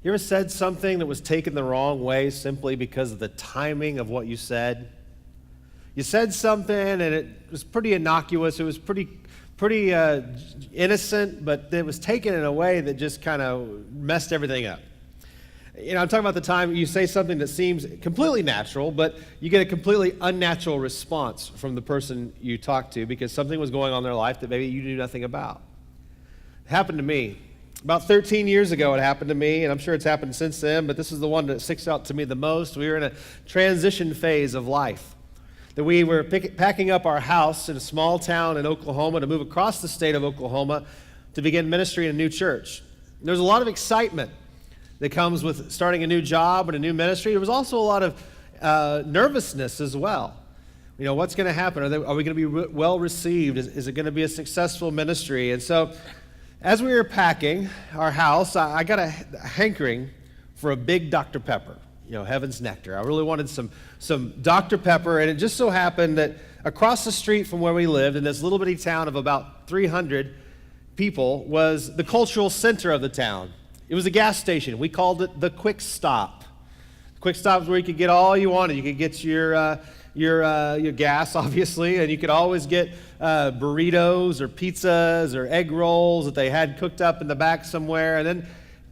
You ever said something that was taken the wrong way simply because of the timing of what you said? You said something and it was pretty innocuous. It was pretty innocent, but it was taken in a way that just kind of messed everything up. I'm talking about the time you say something that seems completely natural, but you get a completely unnatural response from the person you talk to because something was going on in their life that maybe you knew nothing about. It happened to me. About 13 years ago it happened to me, and I'm sure it's happened since then, but this is the one that sticks out to me the most. We were in a transition phase of life. That we were packing up our house in a small town in Oklahoma to move across the state of Oklahoma to begin ministry in a new church. There's a lot of excitement that comes with starting a new job and a new ministry. There was also a lot of nervousness as well. What's going to happen? Are we going to be well received? Is it going to be a successful ministry? And so as we were packing our house, I got a hankering for a big Dr. Pepper, heaven's nectar. I really wanted some Dr. Pepper, and it just so happened that across the street from where we lived, in this little bitty town of about 300 people, was the cultural center of the town. It was a gas station. We called it the Quick Stop. The Quick Stop is where you could get all you wanted. You could get your gas, obviously, and you could always get burritos or pizzas or egg rolls that they had cooked up in the back somewhere. And then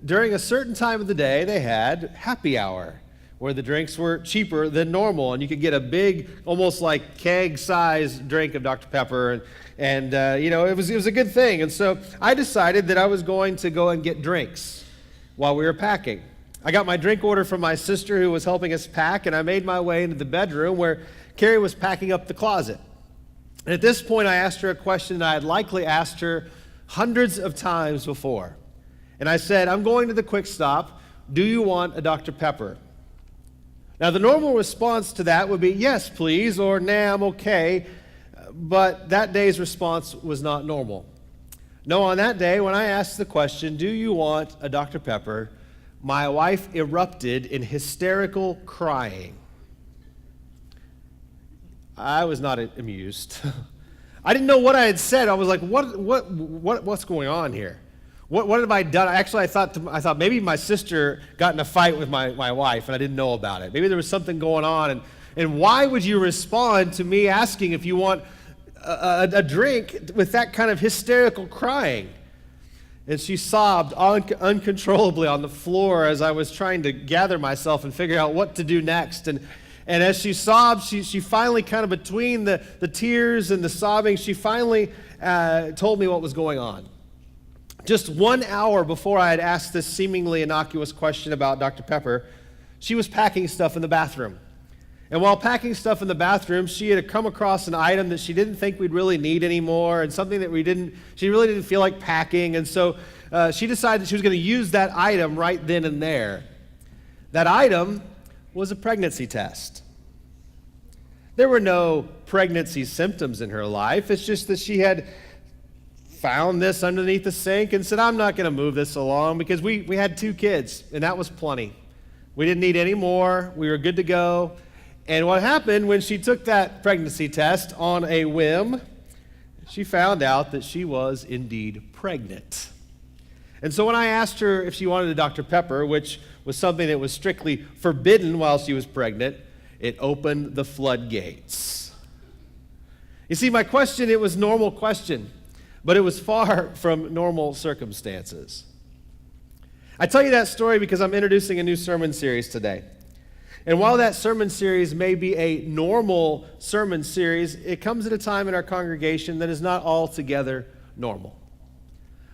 during a certain time of the day, they had happy hour, where the drinks were cheaper than normal, and you could get a big, almost like keg-sized drink of Dr. Pepper, and it was a good thing. And so I decided that I was going to go and get drinks while we were packing. I got my drink order from my sister who was helping us pack, and I made my way into the bedroom where Carrie was packing up the closet. And at this point, I asked her a question that I had likely asked her hundreds of times before. And I said, "I'm going to the Quick Stop. Do you want a Dr. Pepper?" Now, the normal response to that would be, "Yes, please," or "Nah, I'm okay." But that day's response was not normal. No, on that day, when I asked the question, "Do you want a Dr. Pepper?" my wife erupted in hysterical crying. I was not amused. I didn't know what I had said. I was like, what's going on here? What have I done? Actually, I thought maybe my sister got in a fight with my wife and I didn't know about it. Maybe there was something going on. And why would you respond to me asking if you want a drink with that kind of hysterical crying? And she sobbed uncontrollably on the floor as I was trying to gather myself and figure out what to do next. And as she sobbed, she finally, kind of between the tears and the sobbing, she finally told me what was going on. Just 1 hour before I had asked this seemingly innocuous question about Dr. Pepper, she was packing stuff in the bathroom. And while packing stuff in the bathroom, she had come across an item that she didn't think we'd really need anymore, and something that she really didn't feel like packing. And so she decided she was going to use that item right then and there. That item was a pregnancy test. There were no pregnancy symptoms in her life. It's just that she had found this underneath the sink and said, "I'm not going to move this along," because we had 2 kids, and that was plenty. We didn't need any more. We were good to go. And what happened when she took that pregnancy test on a whim, she found out that she was indeed pregnant. And so when I asked her if she wanted a Dr. Pepper, which was something that was strictly forbidden while she was pregnant, it opened the floodgates. You see, my question, it was a normal question, but it was far from normal circumstances. I tell you that story because I'm introducing a new sermon series today. And while that sermon series may be a normal sermon series, it comes at a time in our congregation that is not altogether normal.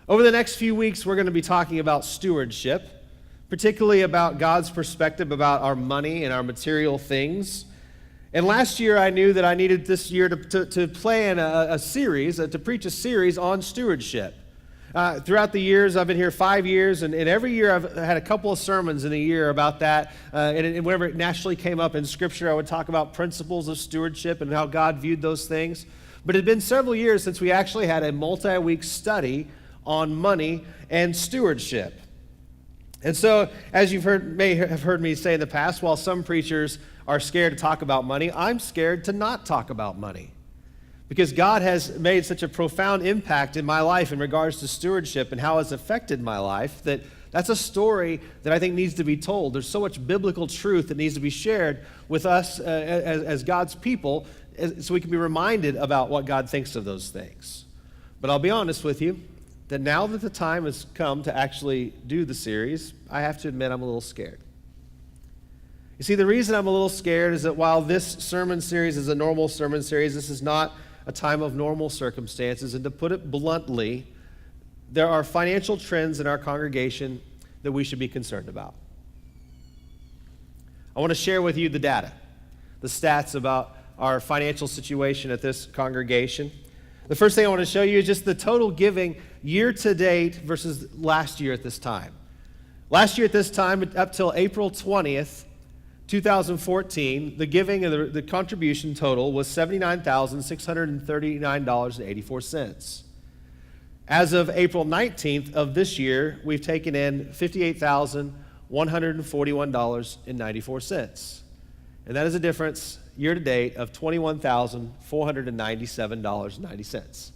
Over the next few weeks, we're going to be talking about stewardship, particularly about God's perspective about our money and our material things. And last year, I knew that I needed this year to plan a series, to preach a series on stewardship. Throughout the years, I've been here 5 years, and every year I've had a couple of sermons in a year about that. And whenever it naturally came up in Scripture, I would talk about principles of stewardship and how God viewed those things. But it had been several years since we actually had a multi-week study on money and stewardship. And so, as may have heard me say in the past, while some preachers are scared to talk about money, I'm scared to not talk about money. Because God has made such a profound impact in my life in regards to stewardship and how it's affected my life that That's a story that I think needs to be told. There's so much biblical truth that needs to be shared with us as God's people so we can be reminded about what God thinks of those things. But I'll be honest with you, that now that the time has come to actually do the series, I have to admit I'm a little scared. You see, the reason I'm a little scared is that while this sermon series is a normal sermon series, this is not a time of normal circumstances. And to put it bluntly, there are financial trends in our congregation that we should be concerned about. I want to share with you the data, the stats about our financial situation at this congregation. The first thing I want to show you is just the total giving year to date versus last year at this time. Last year at this time, up till April 20th, 2014, the giving and the contribution total was $79,639.84. As of April 19th of this year, we've taken in $58,141.94. And that is a difference year to date of $21,497.90.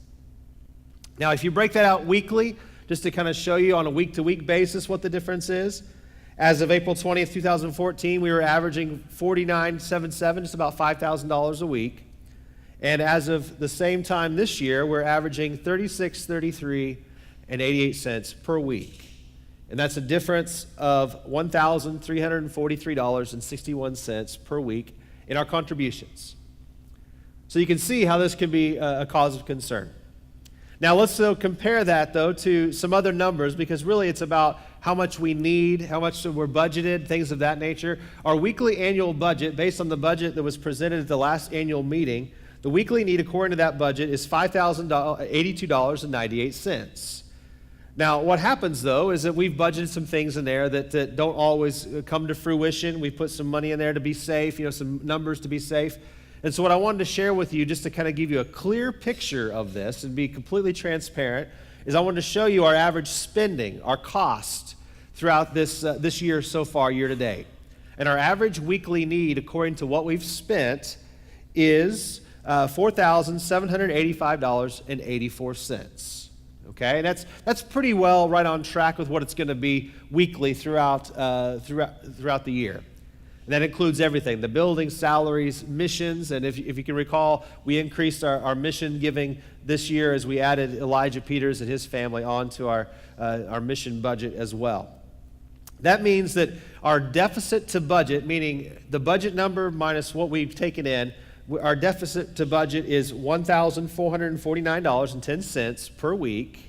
Now, if you break that out weekly, just to kind of show you on a week-to-week basis what the difference is, as of April 20th, 2014, we were averaging $49.77, just about $5,000 a week. And as of the same time this year, we're averaging $36.33 and 88 cents per week. And that's a difference of $1,343.61 per week in our contributions. So you can see how this can be a cause of concern. Now let's compare that though to some other numbers, because really it's about how much we need, how much we're budgeted, things of that nature. Our weekly annual budget, based on the budget that was presented at the last annual meeting, the weekly need according to that budget is $5,082.98. Now, what happens, though, is that we've budgeted some things in there that don't always come to fruition. We put some money in there to be safe, some numbers to be safe. And so what I wanted to share with you, just to kind of give you a clear picture of this and be completely transparent, is I wanted to show you our average spending, our cost throughout this year so far, year to date. And our average weekly need, according to what we've spent, is $4,785.84. Okay, and that's pretty well right on track with what it's going to be weekly throughout the year. And that includes everything: the building, salaries, missions, and if you can recall, we increased our mission giving this year as we added Elijah Peters and his family onto our mission budget as well. That means that our deficit to budget, meaning the budget number minus what we've taken in, our deficit to budget is $1,449.10 per week.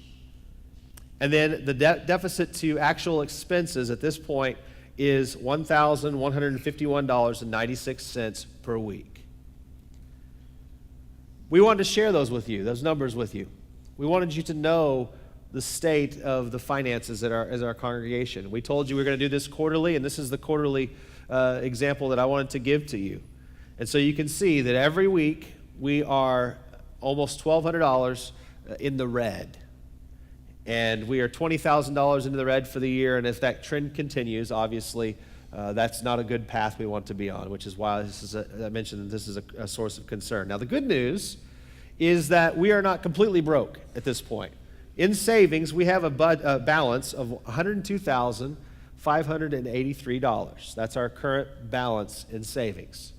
And then the deficit to actual expenses at this point is $1,151.96 per week. We wanted to share those with you, those numbers with you. We wanted you to know the state of the finances as our congregation. We told you we were going to do this quarterly, and this is the quarterly example that I wanted to give to you. And so you can see that every week we are almost $1,200 in the red. And we are $20,000 into the red for the year. And if that trend continues, obviously, that's not a good path we want to be on, which is why I mentioned that this is a source of concern. Now, the good news is that we are not completely broke at this point. In savings, we have a balance of $102,583. That's our current balance in savings.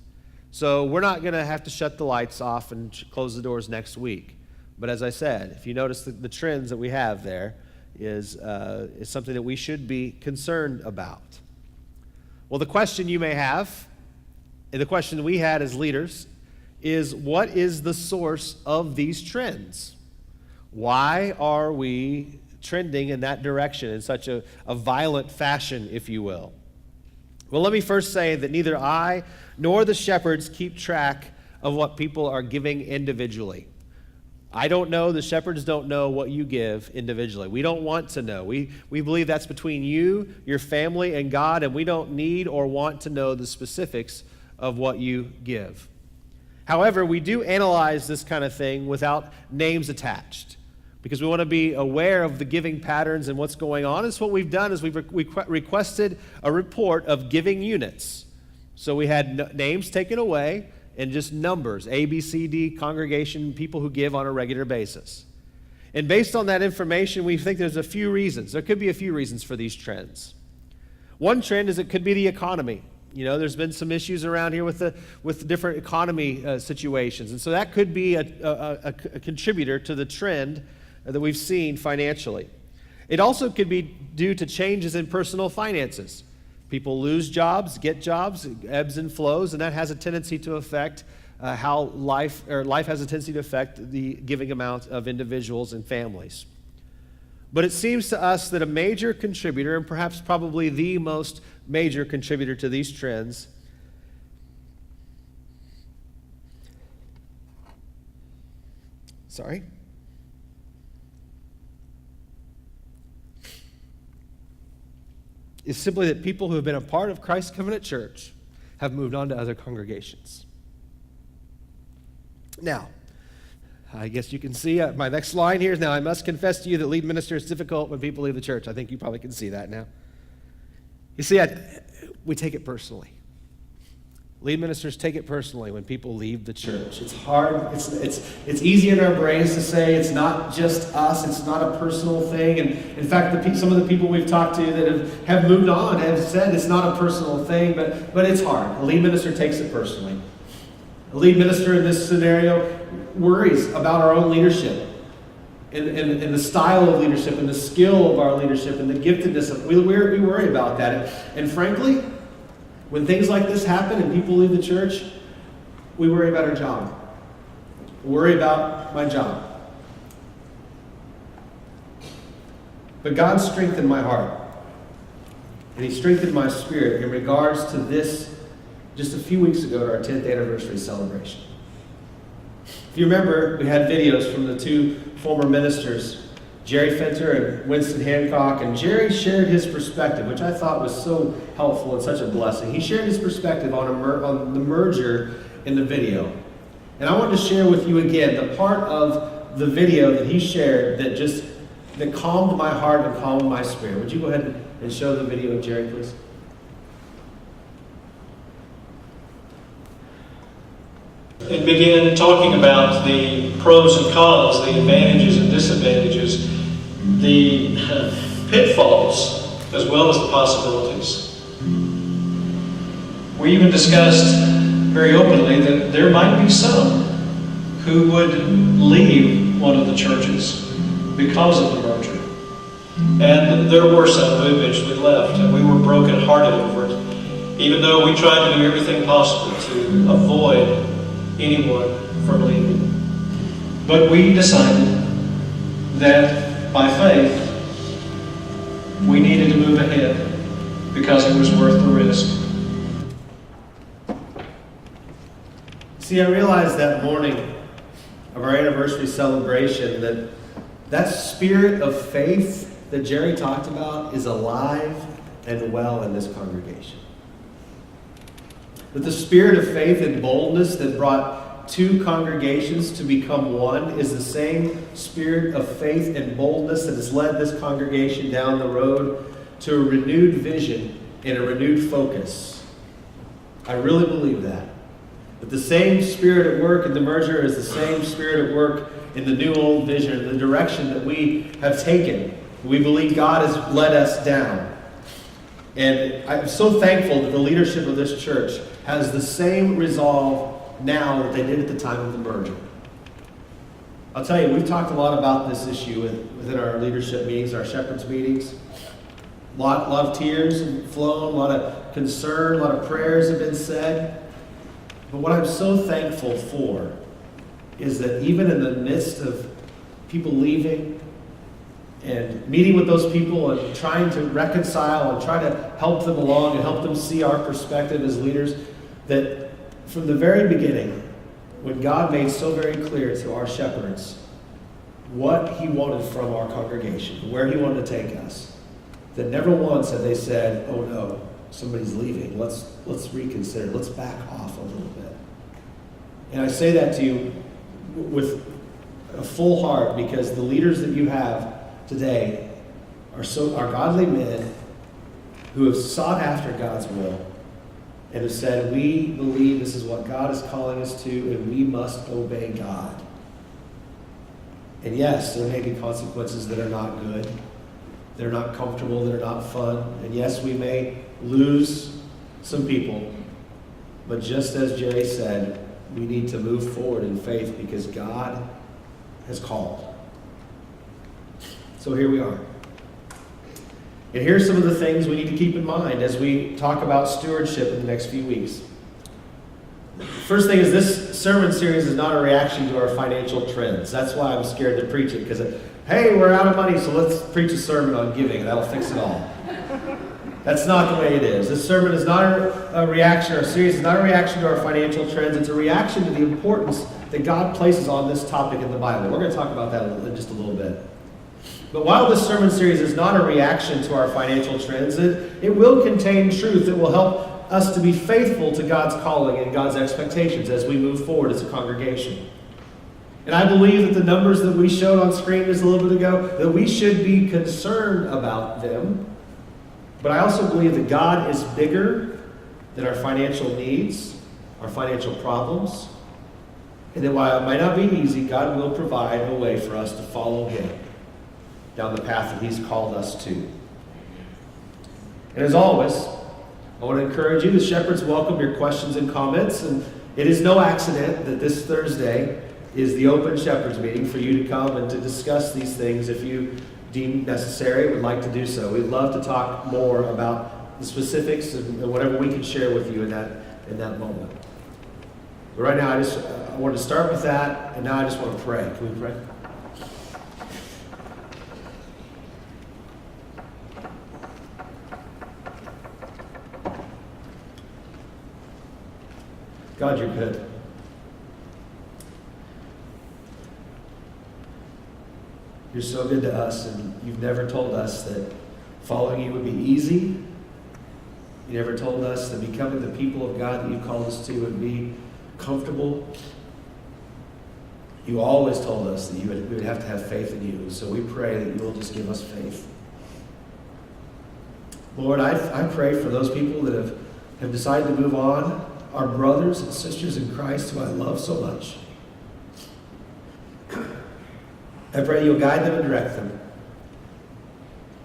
So we're not going to have to shut the lights off and close the doors next week. But as I said, if you notice the trends that we have there is something that we should be concerned about. Well, the question you may have, and the question we had as leaders, is what is the source of these trends? Why are we trending in that direction in such a violent fashion, if you will? Well, let me first say that neither I nor the shepherds keep track of what people are giving individually. I don't know, the shepherds don't know what you give individually. We don't want to know. We believe that's between you, your family, and God, and we don't need or want to know the specifics of what you give. However, we do analyze this kind of thing without names attached, because we want to be aware of the giving patterns and what's going on. And so what we've done is we've requested a report of giving units. So we had names taken away and just numbers, A, B, C, D, congregation, people who give on a regular basis. And based on that information, we think there's a few reasons. There could be a few reasons for these trends. One trend is it could be the economy. You know, there's been some issues around here with the different economy situations. And so that could be a contributor to the trend that we've seen financially. It also could be due to changes in personal finances. People lose jobs, get jobs, ebbs and flows, and that has a tendency to affect how life has a tendency to affect the giving amount of individuals and families. But it seems to us that a major contributor, and perhaps probably the most major contributor to these trends, is simply that people who have been a part of Christ Covenant Church have moved on to other congregations. Now, I guess you can see my next line here is, now I must confess to you that lead minister is difficult when people leave the church. I think you probably can see that now. You see, we take it personally. Lead ministers take it personally when people leave the church. It's hard. It's easy in our brains to say it's not just us. It's not a personal thing. And in fact, some of the people we've talked to that have moved on have said it's not a personal thing, but it's hard. A lead minister takes it personally. A lead minister in this scenario worries about our own leadership and the style of leadership and the skill of our leadership and the giftedness. We worry about that. And frankly, when things like this happen and people leave the church, we worry about our job. We worry about my job. But God strengthened my heart. And He strengthened my spirit in regards to this just a few weeks ago at our 10th anniversary celebration. If you remember, we had videos from the two former ministers, Jerry Fenter and Winston Hancock, and Jerry shared his perspective, which I thought was so helpful and such a blessing. He shared his perspective on the merger in the video. And I wanted to share with you again the part of the video that he shared that calmed my heart and calmed my spirit. Would you go ahead and show the video of Jerry, please? And began talking about the pros and cons, the advantages and disadvantages, the pitfalls, as well as the possibilities. We even discussed very openly that there might be some who would leave one of the churches because of the merger. And there were some who eventually left, and we were brokenhearted over it, even though we tried to do everything possible to avoid anyone from leaving. But we decided that by faith, we needed to move ahead because it was worth the risk. See, I realized that morning of our anniversary celebration that spirit of faith that Jerry talked about is alive and well in this congregation. That the spirit of faith and boldness that brought two congregations to become one is the same spirit of faith and boldness that has led this congregation down the road to a renewed vision and a renewed focus. I really believe that. That the same spirit at work in the merger is the same spirit at work in the new old vision, the direction that we have taken. We believe God has led us down. And I'm so thankful that the leadership of this church has the same resolve now that they did at the time of the merger. I'll tell you, we've talked a lot about this issue within our leadership meetings, our shepherds meetings. A lot of tears have flown, a lot of concern, a lot of prayers have been said. But what I'm so thankful for is that even in the midst of people leaving and meeting with those people and trying to reconcile and try to help them along and help them see our perspective as leaders, that from the very beginning, when God made so very clear to our shepherds what He wanted from our congregation, where He wanted to take us, that never once have they said, oh no, somebody's leaving, let's reconsider, let's back off a little bit. And I say that to you with a full heart because the leaders that you have today are godly men who have sought after God's will and have said, we believe this is what God is calling us to and we must obey God. And yes, there may be consequences that are not good. They're not comfortable, they're not fun. And yes, we may lose some people. But just as Jerry said, we need to move forward in faith because God has called. So here we are. And here's some of the things we need to keep in mind as we talk about stewardship in the next few weeks. First thing is, this sermon series is not a reaction to our financial trends. That's why I'm scared to preach it, because, hey, we're out of money, so let's preach a sermon on giving. That'll fix it all. That's not the way it is. This sermon is not a reaction, our series is not a reaction to our financial trends. It's a reaction to the importance that God places on this topic in the Bible. We're going to talk about that in just a little bit. But while this sermon series is not a reaction to our financial trends, it will contain truth that will help us to be faithful to God's calling and God's expectations as we move forward as a congregation. And I believe that the numbers that we showed on screen just a little bit ago, that we should be concerned about them. But I also believe that God is bigger than our financial needs, our financial problems. And that while it might not be easy, God will provide a way for us to follow Him down the path that He's called us to. And as always, I want to encourage you, the shepherds welcome your questions and comments, and it is no accident that this Thursday is the open shepherds meeting for you to come and to discuss these things if you deem necessary, would like to do so. We'd love to talk more about the specifics and whatever we can share with you in that moment. But right now, I want to start with that, and now I just want to pray. Can we pray? God, you're good. You're so good to us, and you've never told us that following you would be easy. You never told us that becoming the people of God that you called us to would be comfortable. You always told us that we would have to have faith in you, so we pray that you will just give us faith. Lord, I pray for those people that have decided to move on, our brothers and sisters in Christ who I love so much. I pray you'll guide them and direct them.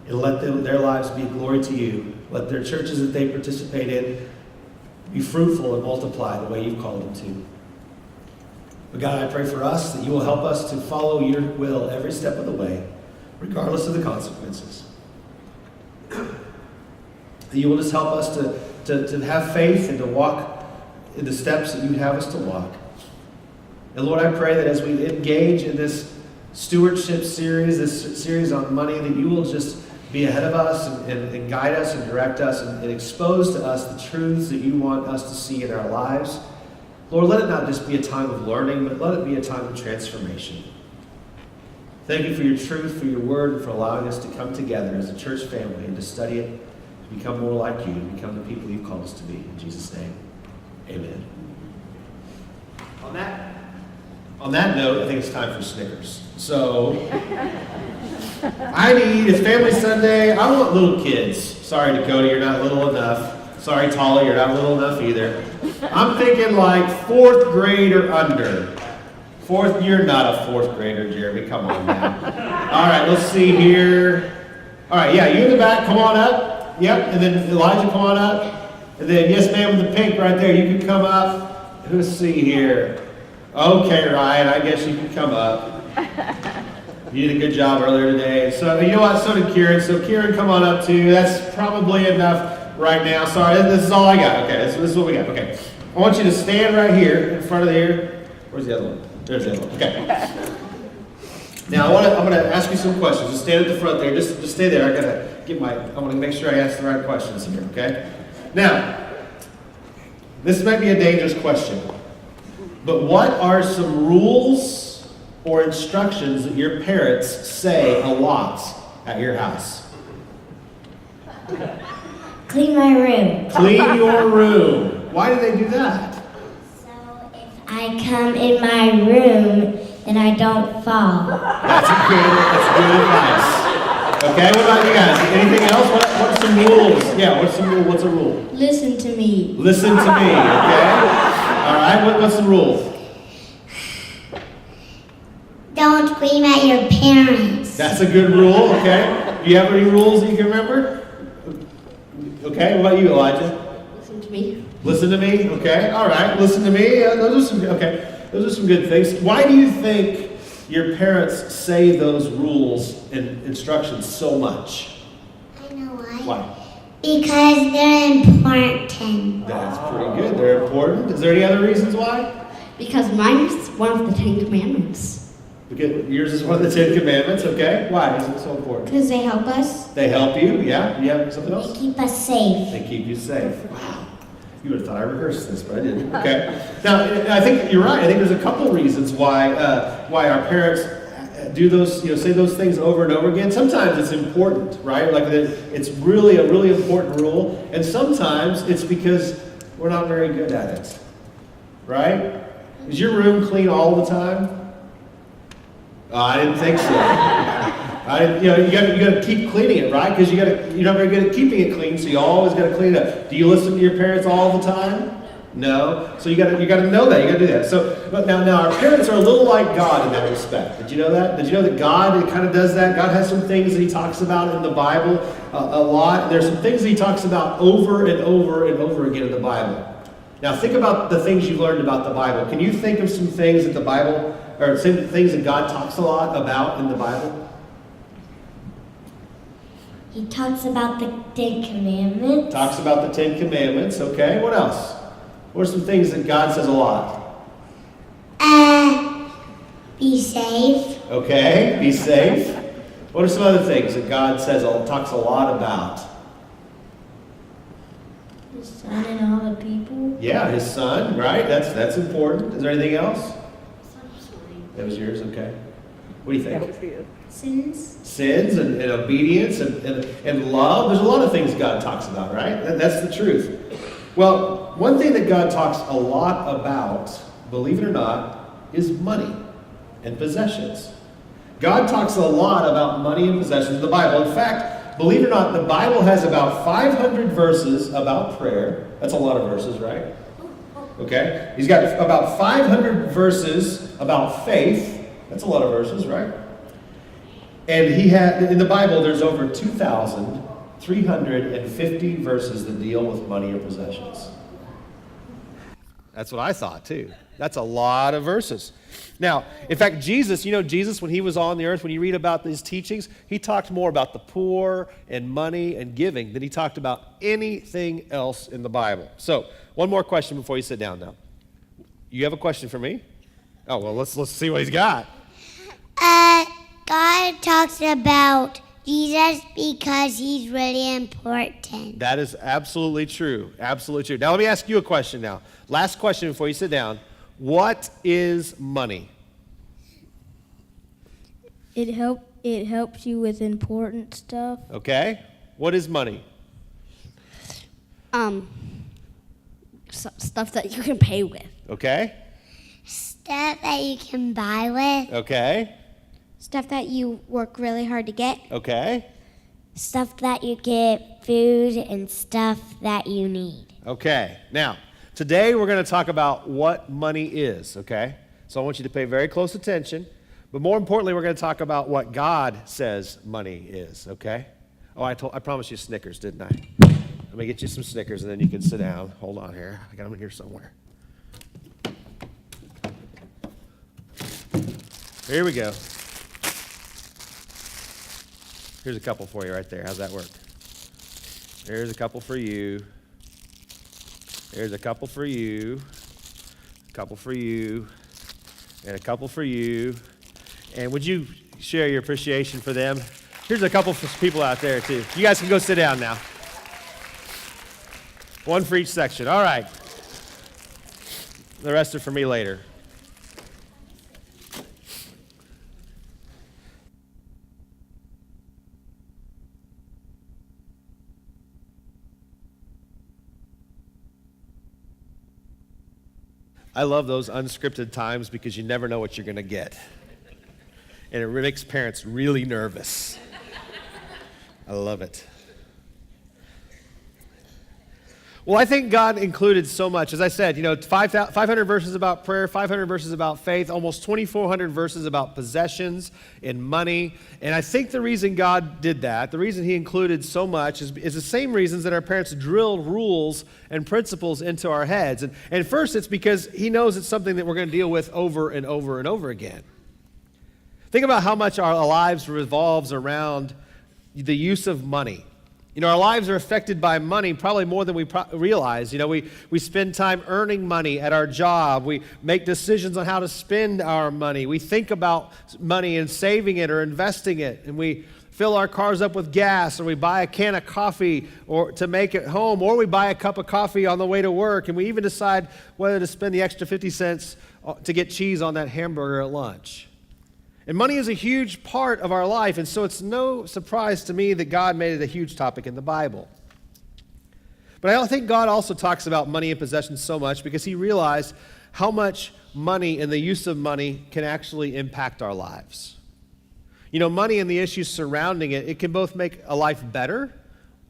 And let their lives be a glory to you. Let their churches that they participate in be fruitful and multiply the way you've called them to. But God, I pray for us that you will help us to follow your will every step of the way, regardless of the consequences. That you will just help us to have faith and to walk in the steps that you'd have us to walk. And Lord, I pray that as we engage in this stewardship series, this series on money, that you will just be ahead of us and guide us and direct us and expose to us the truths that you want us to see in our lives. Lord, let it not just be a time of learning, but let it be a time of transformation. Thank you for your truth, for your word, and for allowing us to come together as a church family and to study it, to become more like you, to become the people you've called us to be. In Jesus' name, amen. On that note, I think it's time for Snickers. So, it's Family Sunday. I want little kids. Sorry, Dakota, you're not little enough. Sorry, Tala, you're not little enough either. I'm thinking like 4th grade or under. You're not a 4th grader, Jeremy. Come on now. All right, let's see here. All right, yeah, you in the back, come on up. Yep, and then Elijah, come on up. And then, yes, ma'am, with the pink right there, you can come up. Let's see here. Okay, Ryan, I guess you can come up. You did a good job earlier today. So, you know what? So did Kieran. So, Kieran, come on up too. That's probably enough right now. Sorry, this is all I got. Okay, this is what we got. Okay. I want you to stand right here in front of here. Where's the other one? There's the other one. Okay. Now, I'm going to ask you some questions. Just stand at the front there. Just stay there. I want to make sure I ask the right questions here, okay? Now, this might be a dangerous question. But what are some rules or instructions that your parents say a lot at your house? Clean my room. Clean your room. Why do they do that? So if I come in my room, then I don't fall. That's good advice. Okay, what about you guys? Anything else? What's some rules? Yeah, what's a rule? Listen to me. Listen to me, okay? All right, what's the rule? Don't scream at your parents. That's a good rule, okay? Do you have any rules that you can remember? Okay, what about you, Elijah? Listen to me. Listen to me, okay? All right, listen to me. Those are some good things. Why do you think your parents say those rules and instructions so much? I know why. Why? Because they're important. That's pretty good. They're important. Is there any other reasons why? Because mine is one of the 10 Commandments. Because yours is one of the 10 Commandments, okay? Why is it so important? Because they help us. They help you, yeah? You have something They else? keep us safe. They keep you safe. Wow. You would have thought I rehearsed this, but I didn't. Okay. Now, I think you're right. I think there's a couple reasons why our parents do those, say those things over and over again. Sometimes it's important, right? Like it's really a really important rule, and sometimes it's because we're not very good at it, right? Is your room clean all the time? Oh, I didn't think so. You got to keep cleaning it, right? Because you're not very good at keeping it clean, so you always got to clean it up. Do you listen to your parents all the time? No. So you got to know that. You got to do that. So, but now our parents are a little like God in that respect. Did you know that? Did you know that God kind of does that? God has some things that He talks about in the Bible a lot. There's some things that He talks about over and over and over again in the Bible. Now think about the things you learned about the Bible. Can you think of some things that the Bible, or some things that God talks a lot about in the Bible? He talks about the 10 Commandments. Talks about the 10 Commandments, okay. What else? What are some things that God says a lot? Be safe. Okay, be safe. What are some other things that God talks a lot about? His son and all the people. Yeah, His Son, right? That's important. Is there anything else? That was yours, okay. What do you think? Sins. Sins and obedience and love. There's a lot of things God talks about, right? That's the truth. Well, one thing that God talks a lot about, believe it or not, is money and possessions. God talks a lot about money and possessions in the Bible. In fact, believe it or not, the Bible has about 500 verses about prayer. That's a lot of verses, right? Okay? He's got about 500 verses about faith. That's a lot of verses, right? And in the Bible, there's over 2,350 verses that deal with money or possessions. That's what I thought, too. That's a lot of verses. Now, in fact, Jesus, when He was on the earth, when you read about these teachings, He talked more about the poor and money and giving than He talked about anything else in the Bible. So, one more question before you sit down now. You have a question for me? Oh, well, let's see what he's got. God talks about Jesus because He's really important. That is absolutely true. Absolutely true. Now, let me ask you a question now. Last question before you sit down. What is money? It helps you with important stuff. Okay. What is money? Stuff that you can pay with. Okay. Stuff that you can buy with. Okay. Stuff that you work really hard to get. Okay. Stuff that you get, food and stuff that you need. Okay. Now, today we're going to talk about what money is, okay? So I want you to pay very close attention. But more importantly, we're going to talk about what God says money is, okay? Oh, I promised you Snickers, didn't I? Let me get you some Snickers and then you can sit down. Hold on here. I got them in here somewhere. Here we go. Here's a couple for you right there. How's that work? There's a couple for you. There's a couple for you. A couple for you. And a couple for you. And would you share your appreciation for them? Here's a couple for people out there, too. You guys can go sit down now. One for each section. All right. The rest are for me later. I love those unscripted times because you never know what you're going to get. And it makes parents really nervous. I love it. Well, I think God included so much. As I said, 500 verses about prayer, 500 verses about faith, almost 2,400 verses about possessions and money. And I think the reason God did that, the reason he included so much is the same reasons that our parents drilled rules and principles into our heads. And first, it's because he knows it's something that we're going to deal with over and over and over again. Think about how much our lives revolves around the use of money. Our lives are affected by money probably more than we realize. We spend time earning money at our job. We make decisions on how to spend our money. We think about money and saving it or investing it. And we fill our cars up with gas, or we buy a can of coffee or to make it home, or we buy a cup of coffee on the way to work. And we even decide whether to spend the extra 50 cents to get cheese on that hamburger at lunch. And money is a huge part of our life, and so it's no surprise to me that God made it a huge topic in the Bible. But I think God also talks about money and possessions so much because he realized how much money and the use of money can actually impact our lives. Money and the issues surrounding it, it can both make a life better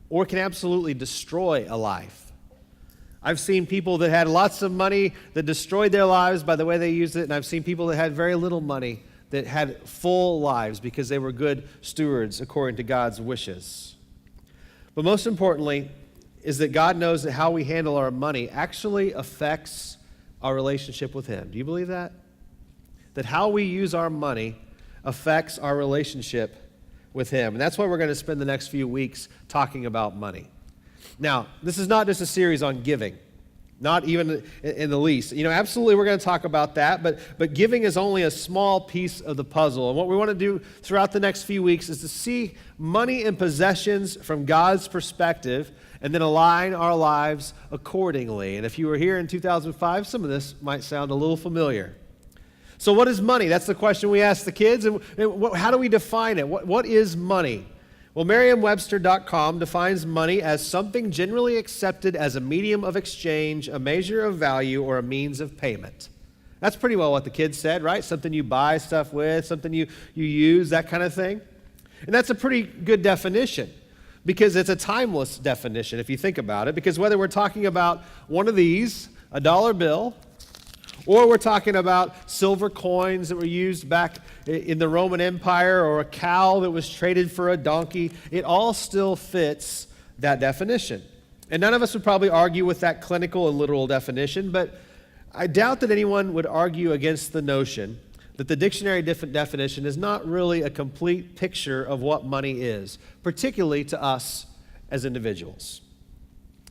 or it can absolutely destroy a life. I've seen people that had lots of money that destroyed their lives by the way they used it, and I've seen people that had very little money that had full lives because they were good stewards according to God's wishes. But most importantly is that God knows that how we handle our money actually affects our relationship with him. Do you believe that? That how we use our money affects our relationship with him. And that's why we're going to spend the next few weeks talking about money. Now, this is not just a series on giving. Not even in the least. Absolutely we're going to talk about that, but giving is only a small piece of the puzzle. And what we want to do throughout the next few weeks is to see money and possessions from God's perspective and then align our lives accordingly. And if you were here in 2005, some of this might sound a little familiar. So what is money? That's the question we ask the kids. And how do we define it? What is money? Well, Merriam-Webster.com defines money as something generally accepted as a medium of exchange, a measure of value, or a means of payment. That's pretty well what the kids said, right? Something you buy stuff with, something you use, that kind of thing. And that's a pretty good definition because it's a timeless definition if you think about it, because whether we're talking about one of these, a dollar bill, or we're talking about silver coins that were used back in the Roman Empire, or a cow that was traded for a donkey, it all still fits that definition. And none of us would probably argue with that clinical and literal definition, but I doubt that anyone would argue against the notion that the dictionary definition is not really a complete picture of what money is, particularly to us as individuals.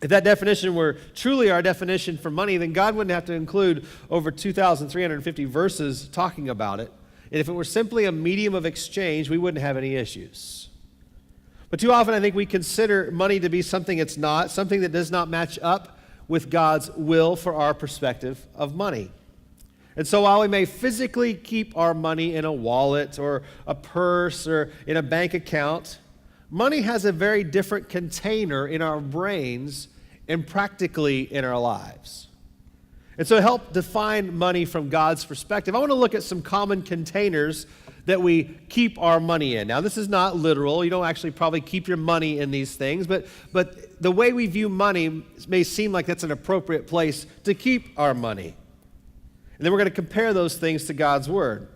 If that definition were truly our definition for money, then God wouldn't have to include over 2,350 verses talking about it. And if it were simply a medium of exchange, we wouldn't have any issues. But too often I think we consider money to be something it's not, something that does not match up with God's will for our perspective of money. And so while we may physically keep our money in a wallet or a purse or in a bank account, money has a very different container in our brains and practically in our lives. And so to help define money from God's perspective, I want to look at some common containers that we keep our money in. Now, this is not literal. You don't actually probably keep your money in these things, but the way we view money may seem like that's an appropriate place to keep our money. And then we're going to compare those things to God's Word.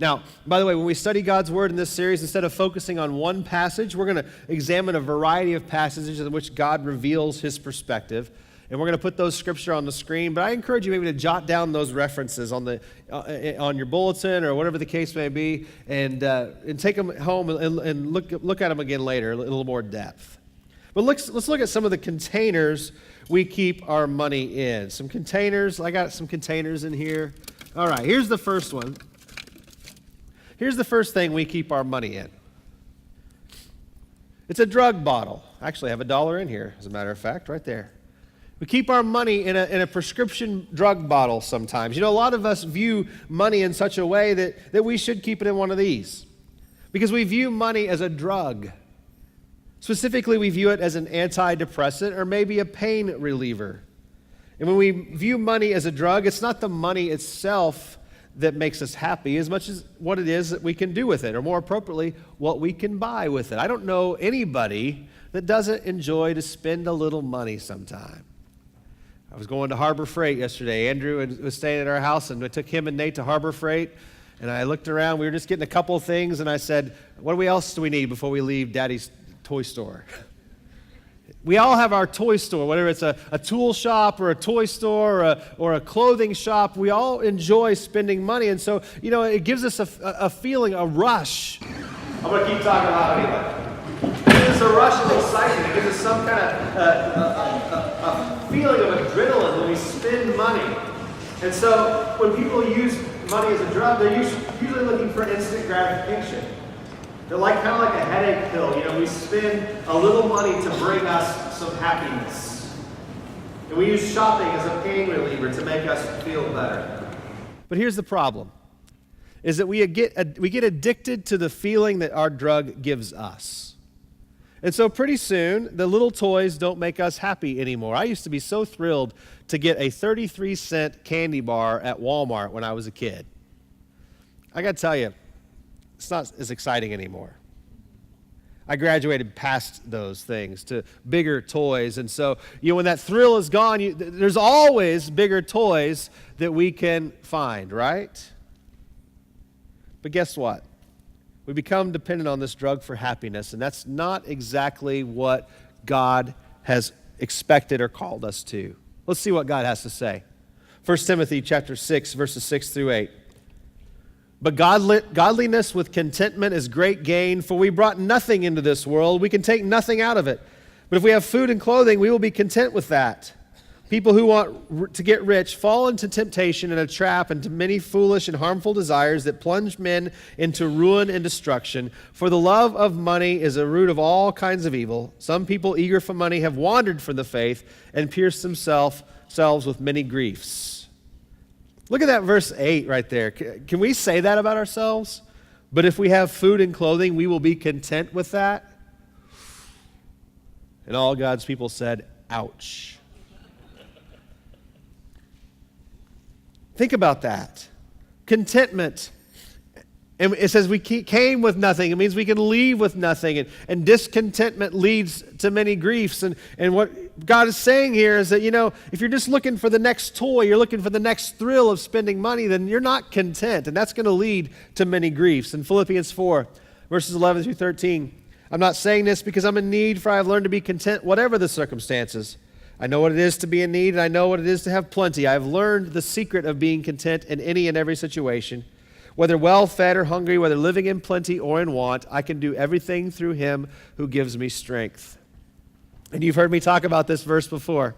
Now, by the way, when we study God's Word in this series, instead of focusing on one passage, we're going to examine a variety of passages in which God reveals his perspective. And we're going to put those scripture on the screen. But I encourage you maybe to jot down those references on your bulletin or whatever the case may be, and take them home and look at them again later in a little more depth. But let's look at some of the containers we keep our money in. Some containers. I got some containers in here. All right, here's the first one. Here's the first thing we keep our money in. It's a drug bottle. I actually have $1 in here, as a matter of fact, right there. We keep our money in a prescription drug bottle sometimes. A lot of us view money in such a way that we should keep it in one of these because we view money as a drug. Specifically, we view it as an antidepressant or maybe a pain reliever. And when we view money as a drug, it's not the money itself that makes us happy as much as what it is that we can do with it, or more appropriately, what we can buy with it. I don't know anybody that doesn't enjoy to spend a little money sometime. I was going to Harbor Freight yesterday. Andrew was staying at our house, and I took him and Nate to Harbor Freight. And I looked around. We were just getting a couple of things, and I said, what else do we need before we leave Daddy's toy store? We all have our toy store, whether it's a tool shop or a toy store or a clothing shop. We all enjoy spending money. And so, it gives us a feeling, a rush. I'm going to keep talking about it anyway. It gives us a rush of excitement. It gives us some kind of a feeling of adrenaline when we spend money. And so when people use money as a drug, they're usually looking for instant gratification. They're kind of like a headache pill. We spend a little money to bring us some happiness. And we use shopping as a pain reliever to make us feel better. But here's the problem, is that we get addicted to the feeling that our drug gives us. And so pretty soon, the little toys don't make us happy anymore. I used to be so thrilled to get a 33-cent candy bar at Walmart when I was a kid. I got to tell you, it's not as exciting anymore. I graduated past those things to bigger toys. And so, when that thrill is gone, there's always bigger toys that we can find, right? But guess what? We become dependent on this drug for happiness, and that's not exactly what God has expected or called us to. Let's see what God has to say. 1 Timothy chapter 6, verses 6 through 8. But godliness with contentment is great gain, for we brought nothing into this world. We can take nothing out of it. But if we have food and clothing, we will be content with that. People who want to get rich fall into temptation and a trap, into many foolish and harmful desires that plunge men into ruin and destruction. For the love of money is a root of all kinds of evil. Some people eager for money have wandered from the faith and pierced themselves with many griefs. Look at that verse 8 right there. Can we say that about ourselves? But if we have food and clothing, we will be content with that. And all God's people said, ouch. Think about that. Contentment. And it says we came with nothing. It means we can leave with nothing. And discontentment leads to many griefs. And what God is saying here is that, if you're just looking for the next toy, you're looking for the next thrill of spending money, then you're not content. And that's going to lead to many griefs. In Philippians 4, verses 11 through 13, I'm not saying this because I'm in need, for I have learned to be content whatever the circumstances. I know what it is to be in need, and I know what it is to have plenty. I have learned the secret of being content in any and every situation. Whether well-fed or hungry, whether living in plenty or in want, I can do everything through him who gives me strength. And you've heard me talk about this verse before.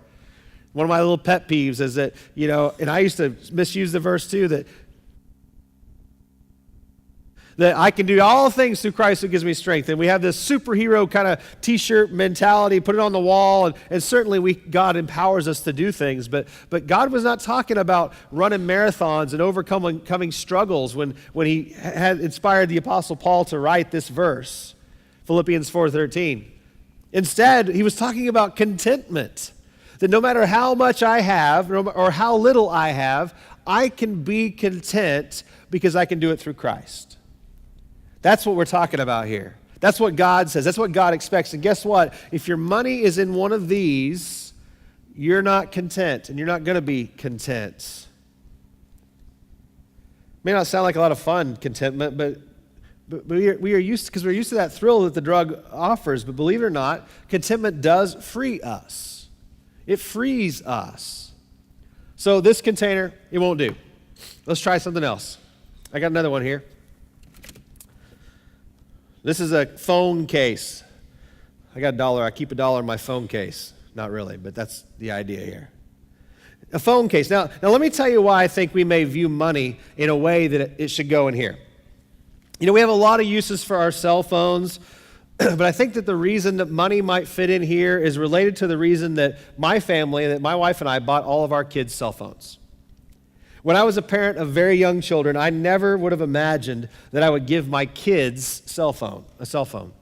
One of my little pet peeves is that, and I used to misuse the verse too, that I can do all things through Christ who gives me strength. And we have this superhero kind of t-shirt mentality, put it on the wall, and certainly God empowers us to do things. But God was not talking about running marathons and overcoming struggles when he had inspired the Apostle Paul to write this verse, Philippians 4:13. Instead, he was talking about contentment, that no matter how much I have or how little I have, I can be content because I can do it through Christ. That's what we're talking about here. That's what God says. That's what God expects. And guess what? If your money is in one of these, you're not content, and you're not going to be content. May not sound like a lot of fun, contentment, but we are used to, because we're used to that thrill that the drug offers. But believe it or not, contentment does free us. It frees us. So this container, it won't do. Let's try something else. I got another one here. This is a phone case. I got $1. I keep $1 in my phone case. Not really, but that's the idea here. A phone case. Now let me tell you why I think we may view money in a way that it should go in here. We have a lot of uses for our cell phones, but I think that the reason that money might fit in here is related to the reason that my family, that my wife and I bought all of our kids' cell phones. When I was a parent of very young children, I never would have imagined that I would give my kids a cell phone.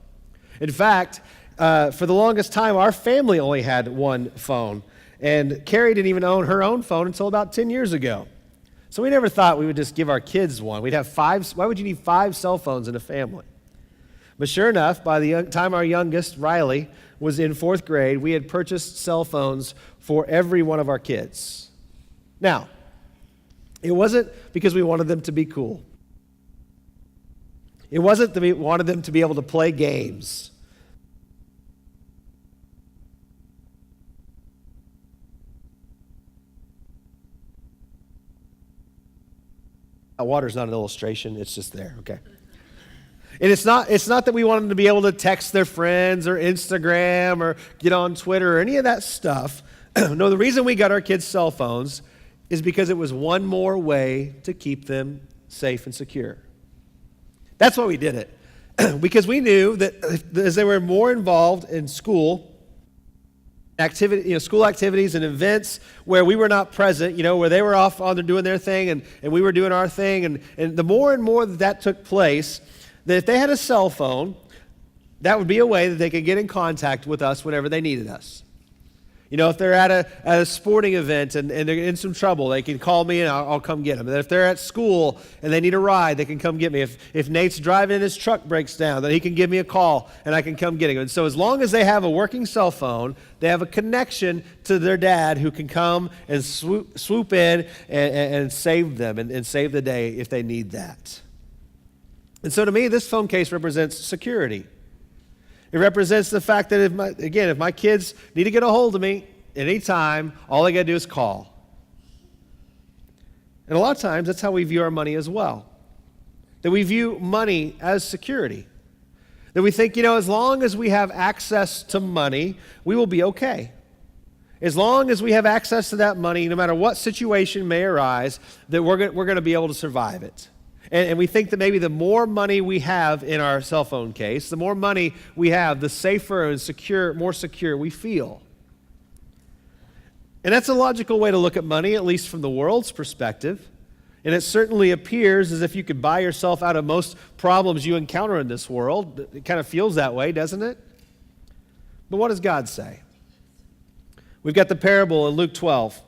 In fact, for the longest time, our family only had one phone, and Carrie didn't even own her own phone until about 10 years ago. So we never thought we would just give our kids one. We'd have 5. Why would you need 5 cell phones in a family? But sure enough, by the time our youngest, Riley, was in 4th grade, we had purchased cell phones for every one of our kids. Now, it wasn't because we wanted them to be cool. It wasn't that we wanted them to be able to play games. Water's not an illustration, it's just there, okay? And it's not that we want them to be able to text their friends or Instagram or get on Twitter or any of that stuff. No, the reason we got our kids cell phones is because it was one more way to keep them safe and secure. That's why we did it. Because we knew that as they were more involved in school school activities and events where we were not present, where they were off on doing their thing and we were doing our thing, and the more and more that took place, that if they had a cell phone, that would be a way that they could get in contact with us whenever they needed us. If they're at a sporting event and they're in some trouble, they can call me and I'll come get them. And if they're at school and they need a ride, they can come get me. If Nate's driving and his truck breaks down, then he can give me a call and I can come get him. And so as long as they have a working cell phone, they have a connection to their dad who can come and swoop in and save them and save the day if they need that. And so to me, this phone case represents security. It represents the fact that if my kids need to get a hold of me at any time, all they got to do is call. And a lot of times, that's how we view our money as well. That we view money as security. That we think, as long as we have access to money, we will be okay. As long as we have access to that money, no matter what situation may arise, that we're going to be able to survive it. And we think that maybe the more money we have in our cell phone case, the more money we have, the safer and more secure we feel. And that's a logical way to look at money, at least from the world's perspective. And it certainly appears as if you could buy yourself out of most problems you encounter in this world. It kind of feels that way, doesn't it? But what does God say? We've got the parable in Luke 12,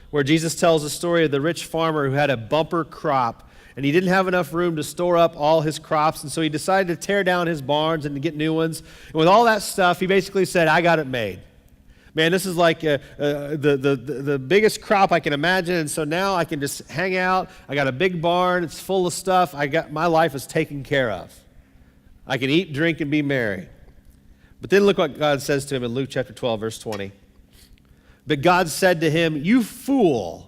where Jesus tells the story of the rich farmer who had a bumper crop. And he didn't have enough room to store up all his crops, and so he decided to tear down his barns and to get new ones. And with all that stuff, he basically said, I got it made. Man, this is like the biggest crop I can imagine, and so now I can just hang out. I got a big barn. It's full of stuff. My life is taken care of. I can eat, drink, and be merry. But then look what God says to him in Luke chapter 12, verse 20. But God said to him, you fool.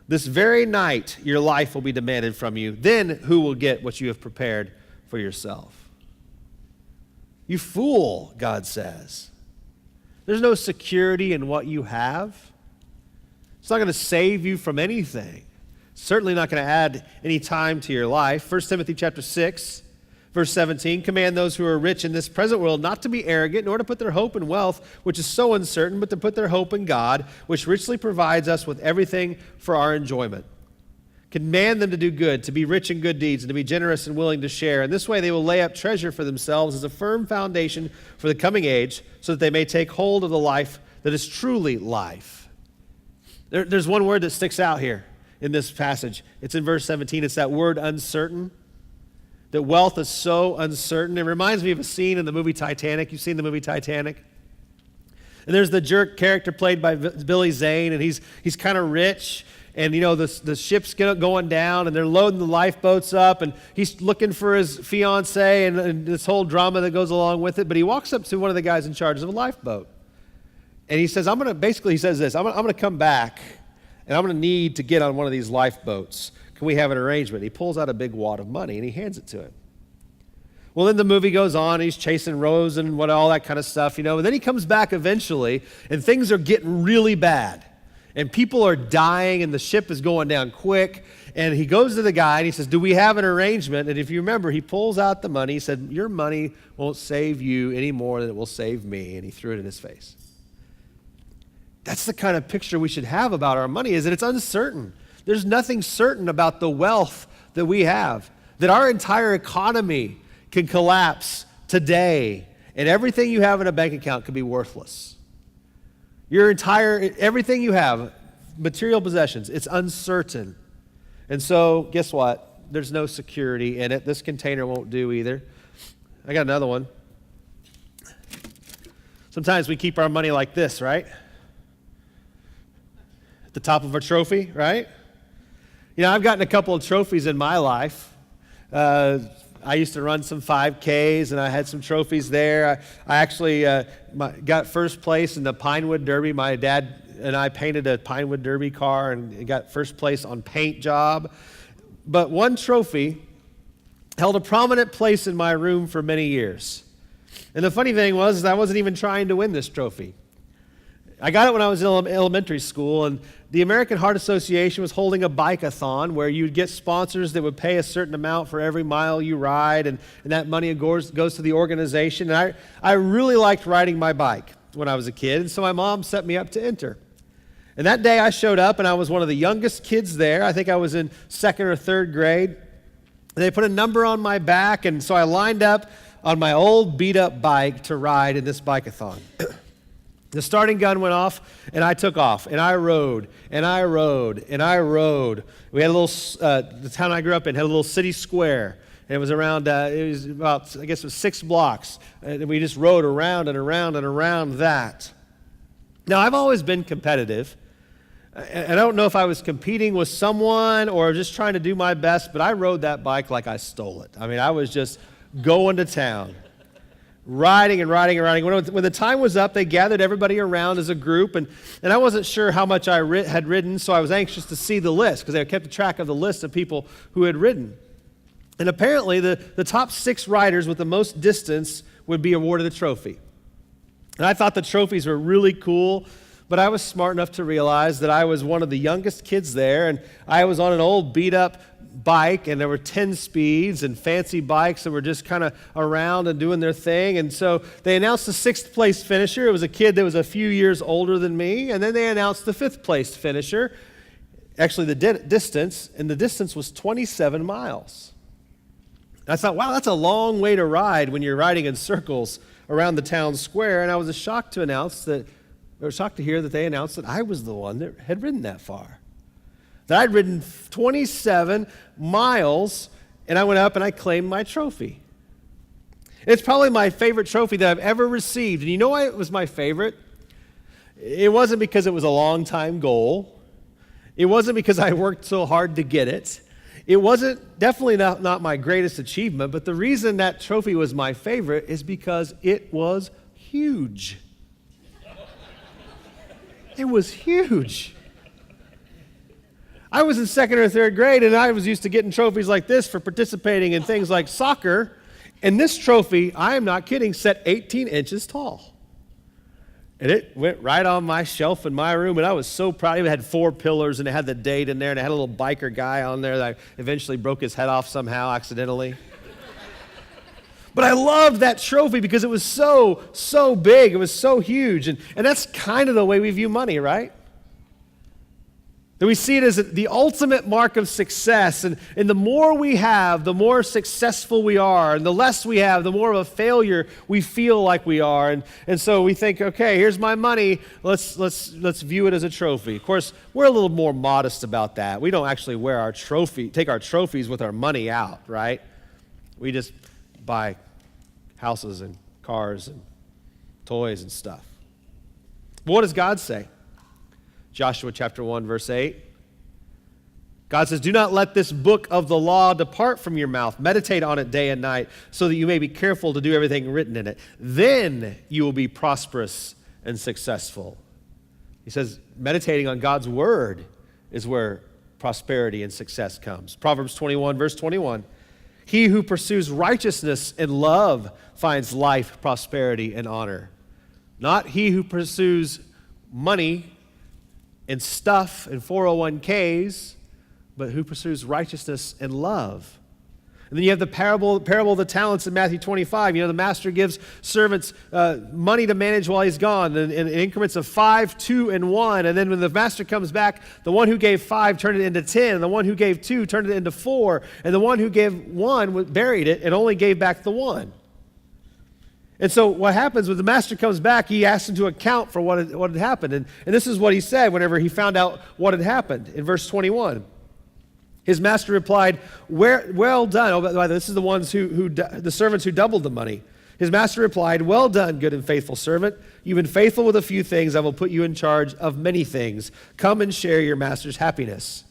This very night your life will be demanded from you. Then who will get what you have prepared for yourself? You fool, God says. There's no security in what you have. It's not going to save you from anything. It's certainly not going to add any time to your life. 1 Timothy chapter 6, verse 17, command those who are rich in this present world not to be arrogant, nor to put their hope in wealth, which is so uncertain, but to put their hope in God, which richly provides us with everything for our enjoyment. Command them to do good, to be rich in good deeds, and to be generous and willing to share. In this way they will lay up treasure for themselves as a firm foundation for the coming age, so that they may take hold of the life that is truly life. There's one word that sticks out here in this passage. It's in verse 17. It's that word uncertain. That wealth is so uncertain. It reminds me of a scene in the movie Titanic. You've seen the movie Titanic? And there's the jerk character played by Billy Zane, and he's kind of rich, and the ship's going down, and they're loading the lifeboats up, and he's looking for his fiancée and this whole drama that goes along with it. But he walks up to one of the guys in charge of a lifeboat, and he says, he says this, I'm going to come back, and I'm going to need to get on one of these lifeboats. Can we have an arrangement? He pulls out a big wad of money and he hands it to him. Well, then the movie goes on, and he's chasing Rose and all that kind of stuff, and then he comes back eventually, and things are getting really bad. And people are dying, and the ship is going down quick, and he goes to the guy and he says, do we have an arrangement? And if you remember, he pulls out the money. He said, your money won't save you any more than it will save me. And he threw it in his face. That's the kind of picture we should have about our money, is that it's uncertain. There's nothing certain about the wealth that we have, that our entire economy can collapse today, and everything you have in a bank account could be worthless. Everything you have, material possessions, it's uncertain. And so, guess what? There's no security in it. This container won't do either. I got another one. Sometimes we keep our money like this, right? At the top of a trophy, right? You know, I've gotten a couple of trophies in my life. I used to run some 5Ks, and I had some trophies there. I actually got first place in the Pinewood Derby. My dad and I painted a Pinewood Derby car and got first place on paint job. But one trophy held a prominent place in my room for many years. And the funny thing was, I wasn't even trying to win this trophy. I got it when I was in elementary school, and the American Heart Association was holding a bike-a-thon where you'd get sponsors that would pay a certain amount for every mile you ride, and that money goes to the organization. And I really liked riding my bike when I was a kid, and so my mom set me up to enter. And that day I showed up, and I was one of the youngest kids there. I think I was in 2nd or 3rd grade. And they put a number on my back, and so I lined up on my old beat-up bike to ride in this bike-a-thon. The starting gun went off, and I took off, and I rode, and I rode, and I rode. We had a little, the town I grew up in had a little city square, and it was around, it was about, I guess it was 6 blocks, and we just rode around and around and around that. Now, I've always been competitive, and I don't know if I was competing with someone or just trying to do my best, but I rode that bike like I stole it. I mean, I was just going to town. Riding and riding and riding. When the time was up, they gathered everybody around as a group, and I wasn't sure how much I had ridden, so I was anxious to see the list because they kept track of the list of people who had ridden. And apparently, the top 6 riders with the most distance would be awarded a trophy. And I thought the trophies were really cool, but I was smart enough to realize that I was one of the youngest kids there, and I was on an old beat-up bike, and there were 10 speeds and fancy bikes that were just kind of around and doing their thing. And so they announced the 6th place finisher. It was a kid that was a few years older than me. And then they announced the 5th place finisher, actually the distance, and the distance was 27 miles. And I thought, wow, that's a long way to ride when you're riding in circles around the town square. And I was shocked to hear that they announced that I was the one that had ridden that far. That I'd ridden 27 miles, and I went up and I claimed my trophy. It's probably my favorite trophy that I've ever received. And you know why it was my favorite? It wasn't because it was a long-time goal. It wasn't because I worked so hard to get it. It wasn't definitely not my greatest achievement, but the reason that trophy was my favorite is because it was huge. It was huge. I was in 2nd or 3rd grade, and I was used to getting trophies like this for participating in things like soccer. And this trophy, I am not kidding, set 18 inches tall. And it went right on my shelf in my room, and I was so proud. It had 4 pillars, and it had the date in there, and it had a little biker guy on there that eventually broke his head off somehow accidentally. But I loved that trophy because it was so big. It was so huge. And that's kind of the way we view money, right? That we see it as the ultimate mark of success. And the more we have, the more successful we are. And the less we have, the more of a failure we feel like we are. And so we think, okay, here's my money. Let's view it as a trophy. Of course, we're a little more modest about that. We don't actually take our trophies with our money out, right? We just buy houses and cars and toys and stuff. But what does God say? Joshua chapter 1, verse 8. God says, "Do not let this book of the law depart from your mouth. Meditate on it day and night, so that you may be careful to do everything written in it. Then you will be prosperous and successful." He says, meditating on God's word is where prosperity and success comes. Proverbs 21, verse 21. "He who pursues righteousness and love finds life, prosperity, and honor. Not he who pursues money and stuff and 401ks, but who pursues righteousness and love." And then you have the parable of the talents in Matthew 25. You know, the master gives servants money to manage while he's gone in increments of 5, 2, and 1. And then when the master comes back, the one who gave 5 turned it into 10, and the one who gave 2 turned it into 4, and the one who gave 1 buried it and only gave back the 1. And so what happens when the master comes back, he asks him to account for what had happened. And this is what he said whenever he found out what had happened. In verse 21, his master replied, "Well done." Oh, by the way, this is the ones the servants who doubled the money. His master replied, "Well done, good and faithful servant. You've been faithful with a few things. I will put you in charge of many things. Come and share your master's happiness."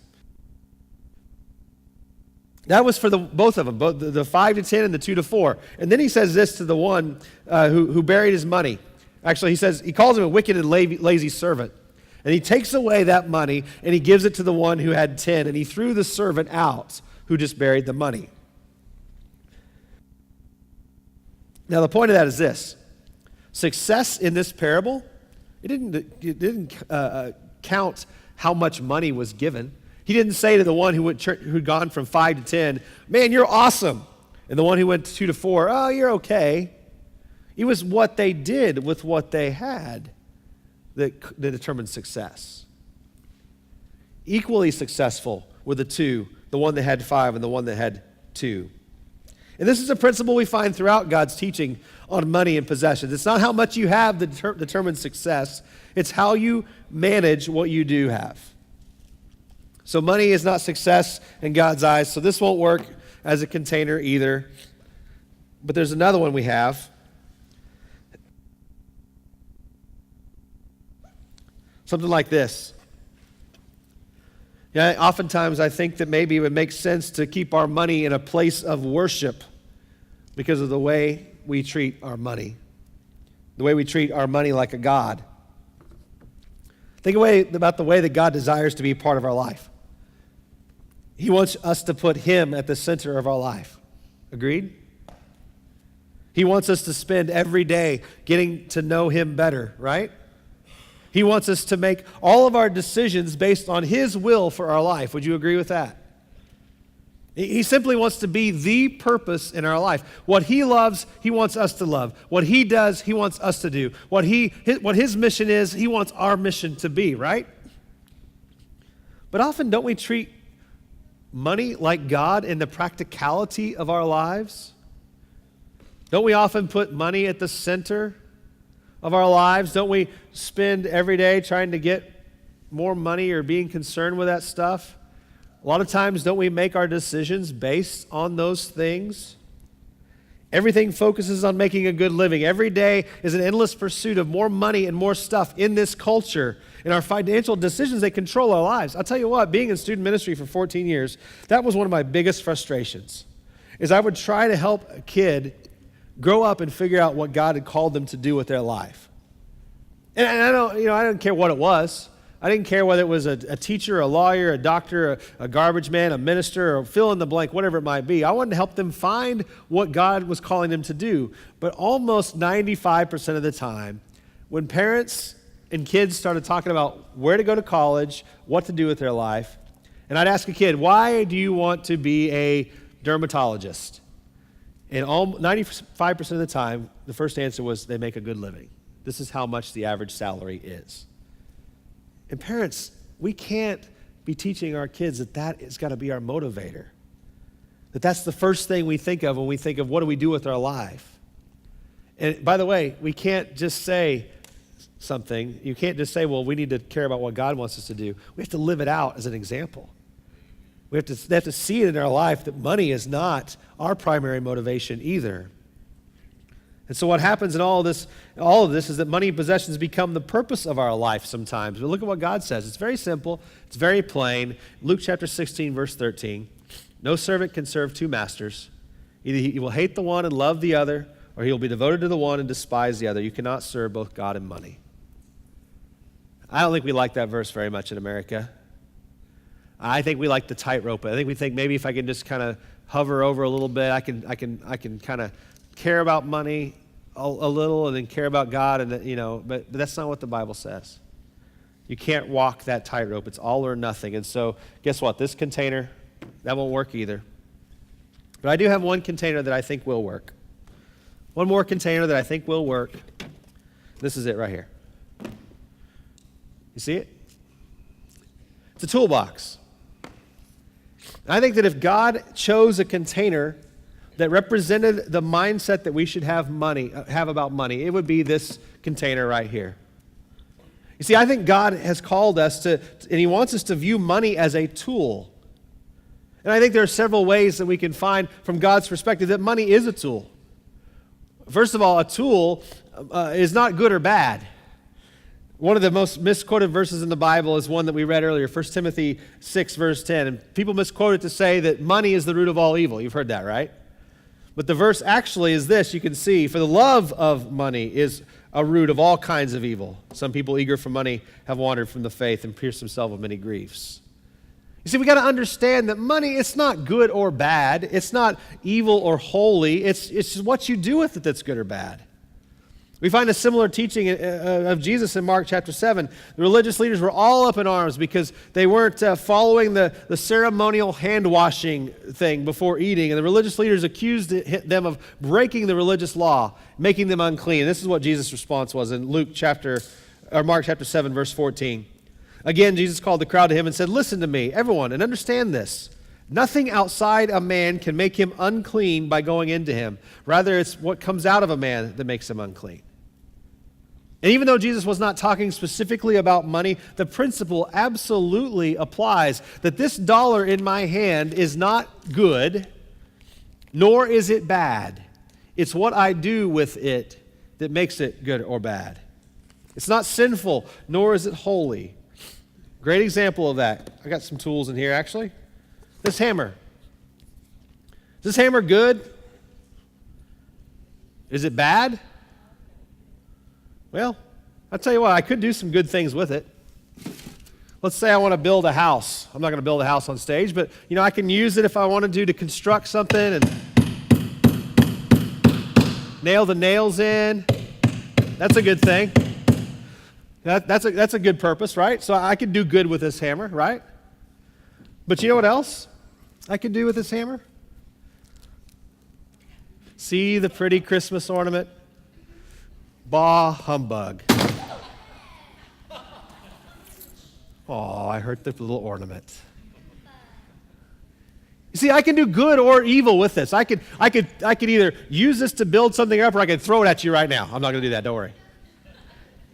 That was for both of them, both the 5 to 10 and the 2 to 4. And then he says this to the one who buried his money. Actually, he calls him a wicked and lazy servant. And he takes away that money and he gives it to the one who had 10, and he threw the servant out who just buried the money. Now, the point of that is this. Success in this parable, it didn't count how much money was given. He didn't say to the one who'd gone from 5 to 10, "Man, you're awesome." And the one who went 2 to 4, "Oh, you're okay." It was what they did with what they had that determined success. Equally successful were the two, the one that had 5 and the one that had 2. And this is a principle we find throughout God's teaching on money and possessions. It's not how much you have that determines success. It's how you manage what you do have. So money is not success in God's eyes, so this won't work as a container either. But there's another one we have. Something like this. Yeah, oftentimes I think that maybe it would make sense to keep our money in a place of worship because of the way we treat our money, the way we treat our money like a god. Think about the way that God desires to be part of our life. He wants us to put Him at the center of our life. Agreed? He wants us to spend every day getting to know Him better, right? He wants us to make all of our decisions based on His will for our life. Would you agree with that? He simply wants to be the purpose in our life. What He loves, He wants us to love. What He does, He wants us to do. What His mission is, He wants our mission to be, right? But often don't we treat money like God in the practicality of our lives? Don't we often put money at the center of our lives? Don't we spend every day trying to get more money or being concerned with that stuff? A lot of times, don't we make our decisions based on those things? Everything focuses on making a good living. Every day is an endless pursuit of more money and more stuff in this culture. And our financial decisions, they control our lives. I'll tell you what, being in student ministry for 14 years, that was one of my biggest frustrations, is I would try to help a kid grow up and figure out what God had called them to do with their life. And I didn't care what it was. I didn't care whether it was a teacher, a lawyer, a doctor, a garbage man, a minister, or fill in the blank, whatever it might be. I wanted to help them find what God was calling them to do. But almost 95% of the time, when parents and kids started talking about where to go to college, what to do with their life, and I'd ask a kid, "Why do you want to be a dermatologist?" And 95% of the time, the first answer was they make a good living. This is how much the average salary is. And parents, we can't be teaching our kids that has got to be our motivator. That's the first thing we think of when we think of what do we do with our life. And by the way, we can't just say something. You can't just say, well, we need to care about what God wants us to do. We have to live it out as an example. They have to see it in our life that money is not our primary motivation either. And so what happens in all of this is that money and possessions become the purpose of our life sometimes. But look at what God says. It's very simple. It's very plain. Luke chapter 16, verse 13. No servant can serve two masters. Either he will hate the one and love the other, or he will be devoted to the one and despise the other. You cannot serve both God and money. I don't think we like that verse very much in America. I think we like to tightrope it. I think we think maybe if I can just kind of hover over a little bit, I can kind of care about money a little and then care about God, and but that's not what the Bible says. You can't walk that tightrope. It's all or nothing. And so guess what? This container, that won't work either. But I do have one container that I think will work. One more container that I think will work. This is it right here. You see it? It's a toolbox. I think that if God chose a container that represented the mindset that we should have about money, it would be this container right here. You see, I think God has called us and He wants us to view money as a tool. And I think there are several ways that we can find from God's perspective that money is a tool. First of all, a tool is not good or bad. One of the most misquoted verses in the Bible is one that we read earlier, 1 Timothy 6, verse 10. And people misquote it to say that money is the root of all evil. You've heard that, right? But the verse actually is this. You can see, for the love of money is a root of all kinds of evil. Some people eager for money have wandered from the faith and pierced themselves with many griefs. You see, we got to understand that money, it's not good or bad. It's not evil or holy. It's just what you do with it that's good or bad. We find a similar teaching of Jesus in Mark chapter 7. The religious leaders were all up in arms because they weren't following the ceremonial hand-washing thing before eating. And the religious leaders accused them of breaking the religious law, making them unclean. This is what Jesus' response was in Mark chapter 7, verse 14. Again, Jesus called the crowd to him and said, "Listen to me, everyone, and understand this. Nothing outside a man can make him unclean by going into him. Rather, it's what comes out of a man that makes him unclean." And even though Jesus was not talking specifically about money, the principle absolutely applies that this dollar in my hand is not good, nor is it bad. It's what I do with it that makes it good or bad. It's not sinful, nor is it holy. Great example of that. I got some tools in here, actually. This hammer. Is this hammer good? Is it bad? Well, I'll tell you what, I could do some good things with it. Let's say I want to build a house. I'm not going to build a house on stage, but I can use it if I want to construct something and nail the nails in. That's a good thing. That's a good purpose, right? So I could do good with this hammer, right? But you know what else I could do with this hammer? See the pretty Christmas ornament? Bah humbug. Oh, I hurt the little ornament. You see, I can do good or evil with this. I could either use this to build something up, or I could throw it at you right now. I'm not going to do that. Don't worry.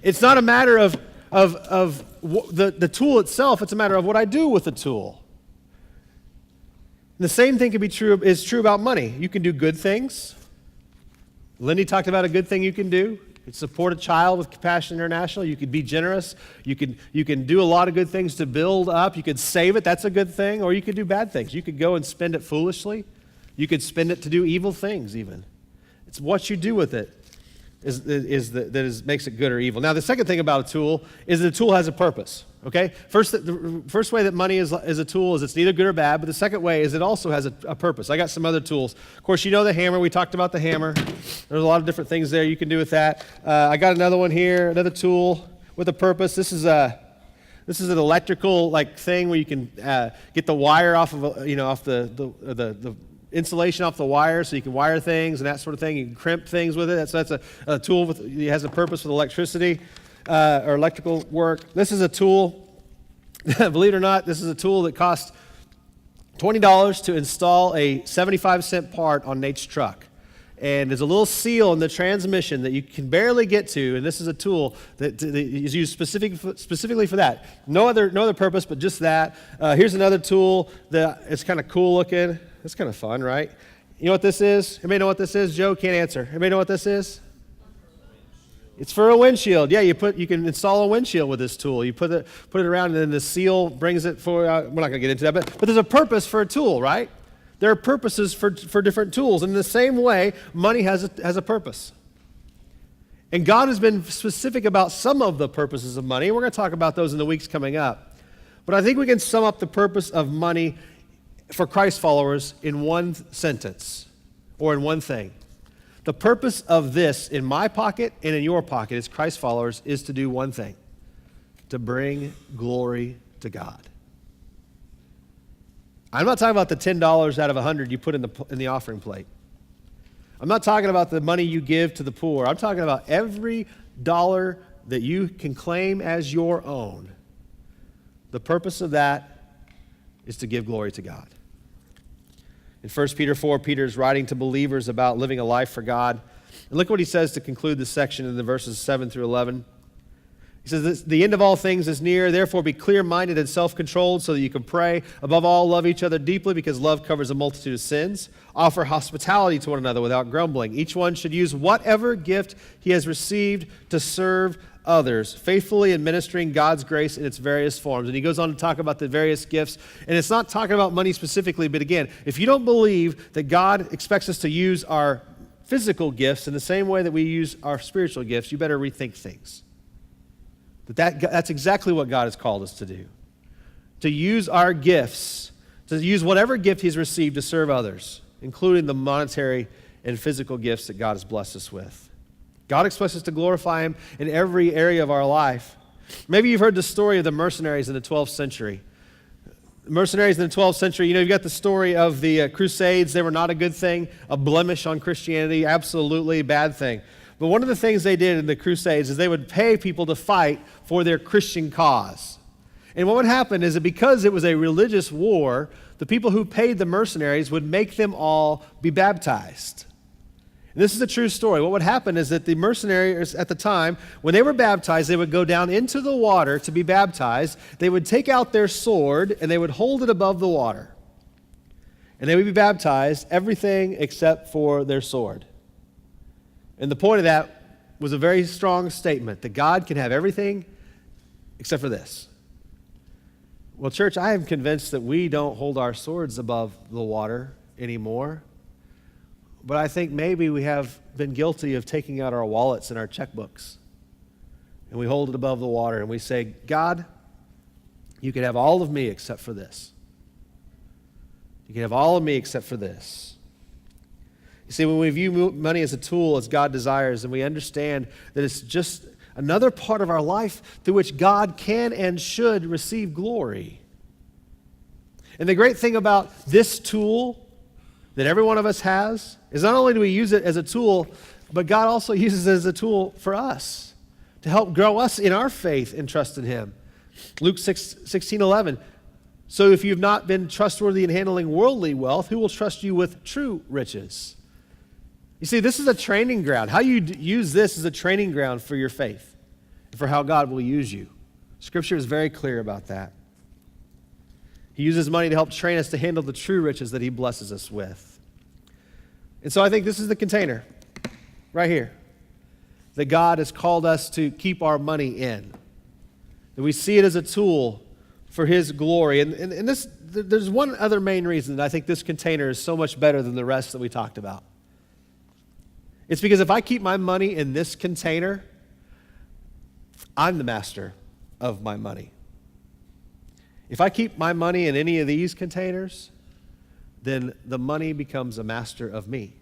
It's not a matter of the tool itself. It's a matter of what I do with the tool. And the same thing is true about money. You can do good things. Lindy talked about a good thing you can do. You can support a child with Compassion International. You could be generous. You can do a lot of good things to build up. You could save it. That's a good thing. Or you could do bad things. You could go and spend it foolishly. You could spend it to do evil things even. It's what you do with it that makes it good or evil. Now, the second thing about a tool is that a tool has a purpose. Okay? The first way that money is a tool is it's neither good or bad, but the second way is it also has a purpose. I got some other tools. Of course, you know the hammer. We talked about the hammer. There's a lot of different things there you can do with that. I got another one here, another tool with a purpose. This is an electrical thing where you can get the wire off of off the insulation off the wire, so you can wire things and that sort of thing. You can crimp things with it. That's a tool it has a purpose with electricity. Or electrical work. This is a tool, believe it or not, this is a tool that costs $20 to install a 75-cent part on Nate's truck. And there's a little seal in the transmission that you can barely get to, and this is a tool that is used specifically for that. No other purpose, but just that. Here's another tool that is kind of cool looking. It's kind of fun, right? You know what this is? Anybody know what this is? Joe can't answer. Anybody know what this is? It's for a windshield. Yeah, you can install a windshield with this tool. You put it around, and then the seal brings it for. We're not going to get into that, but there's a purpose for a tool, right? There are purposes for different tools. And in the same way, money has a purpose. And God has been specific about some of the purposes of money. We're going to talk about those in the weeks coming up. But I think we can sum up the purpose of money for Christ followers in one sentence or in one thing. The purpose of this in my pocket and in your pocket as Christ followers is to do one thing: to bring glory to God. I'm not talking about the $10 out of 100 you put in the offering plate. I'm not talking about the money you give to the poor. I'm talking about every dollar that you can claim as your own. The purpose of that is to give glory to God. In 1 Peter 4, Peter is writing to believers about living a life for God. And look what he says to conclude this section in the verses 7 through 11. He says, the end of all things is near. Therefore, be clear-minded and self-controlled so that you can pray. Above all, love each other deeply because love covers a multitude of sins. Offer hospitality to one another without grumbling. Each one should use whatever gift he has received to serve others, faithfully administering God's grace in its various forms. And he goes on to talk about the various gifts. And it's not talking about money specifically, but again, if you don't believe that God expects us to use our physical gifts in the same way that we use our spiritual gifts, you better rethink things. That's exactly what God has called us to do. To use our gifts, to use whatever gift he's received to serve others, including the monetary and physical gifts that God has blessed us with. God expects us to glorify him in every area of our life. Maybe you've heard the story of the mercenaries in the 12th century. Mercenaries in the 12th century, you've got the story of the Crusades. They were not a good thing, a blemish on Christianity, absolutely a bad thing. But one of the things they did in the Crusades is they would pay people to fight for their Christian cause. And what would happen is that because it was a religious war, the people who paid the mercenaries would make them all be baptized. And this is a true story. What would happen is that the mercenaries at the time, when they were baptized, they would go down into the water to be baptized. They would take out their sword and they would hold it above the water. And they would be baptized, everything except for their sword. And the point of that was a very strong statement that God can have everything except for this. Well, church, I am convinced that we don't hold our swords above the water anymore. But I think maybe we have been guilty of taking out our wallets and our checkbooks. And we hold it above the water and we say, God, you can have all of me except for this. You can have all of me except for this. You see, when we view money as a tool, as God desires, and we understand that it's just another part of our life through which God can and should receive glory. And the great thing about this tool that every one of us has is not only do we use it as a tool, but God also uses it as a tool for us to help grow us in our faith and trust in him. Luke 16:11. So if you've not been trustworthy in handling worldly wealth, who will trust you with true riches? You see, this is a training ground. How you use this is a training ground for your faith and for how God will use you. Scripture is very clear about that. He uses money to help train us to handle the true riches that he blesses us with. And so I think this is the container right here that God has called us to keep our money in. That we see it as a tool for his glory. And there's one other main reason that I think this container is so much better than the rest that we talked about. It's because if I keep my money in this container, I'm the master of my money. If I keep my money in any of these containers, then the money becomes a master of me.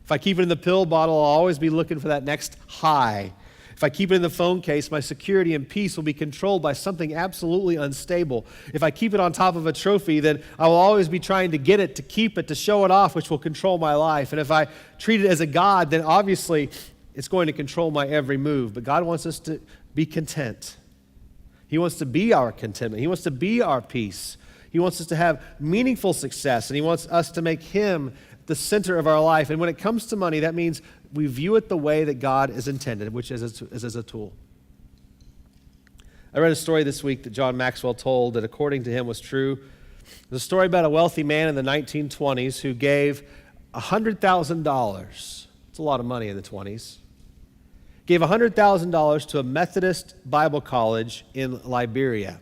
If I keep it in the pill bottle, I'll always be looking for that next high. If I keep it in the phone case, my security and peace will be controlled by something absolutely unstable. If I keep it on top of a trophy, then I will always be trying to get it, to keep it, to show it off, which will control my life. And if I treat it as a god, then obviously it's going to control my every move. But God wants us to be content. He wants to be our contentment. He wants to be our peace. He wants us to have meaningful success, and he wants us to make him the center of our life. And when it comes to money, that means we view it the way that God is intended, which is as a tool. I read a story this week that John Maxwell told that according to him was true. It was a story about a wealthy man in the 1920s who gave $100,000. It's a lot of money in the 20s. Gave $100,000 to a Methodist Bible college in Liberia.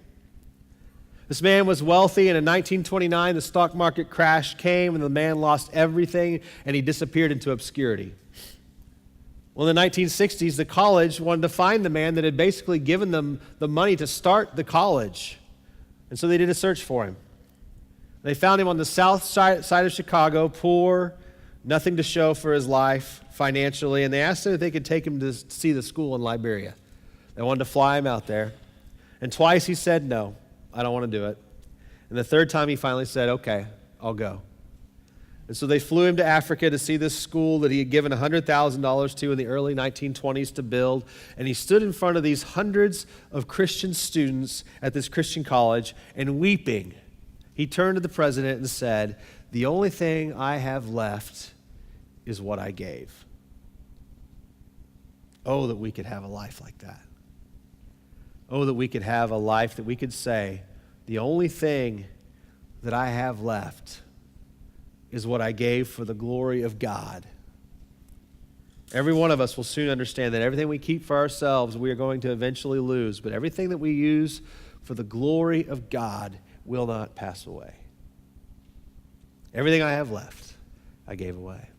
This man was wealthy, and in 1929, the stock market crash came, and the man lost everything, and he disappeared into obscurity. Well, in the 1960s, the college wanted to find the man that had basically given them the money to start the college. And so they did a search for him. They found him on the south side of Chicago, poor, nothing to show for his life financially, and they asked him if they could take him to see the school in Liberia. They wanted to fly him out there. And twice he said, no, I don't want to do it. And the third time he finally said, okay, I'll go. And so they flew him to Africa to see this school that he had given $100,000 to in the early 1920s to build. And he stood in front of these hundreds of Christian students at this Christian college, and weeping, he turned to the president and said, the only thing I have left is what I gave. Oh, that we could have a life like that. Oh, that we could have a life that we could say, the only thing that I have left is what I gave for the glory of God. Every one of us will soon understand that everything we keep for ourselves, we are going to eventually lose. But everything that we use for the glory of God will not pass away. Everything I have left, I gave away.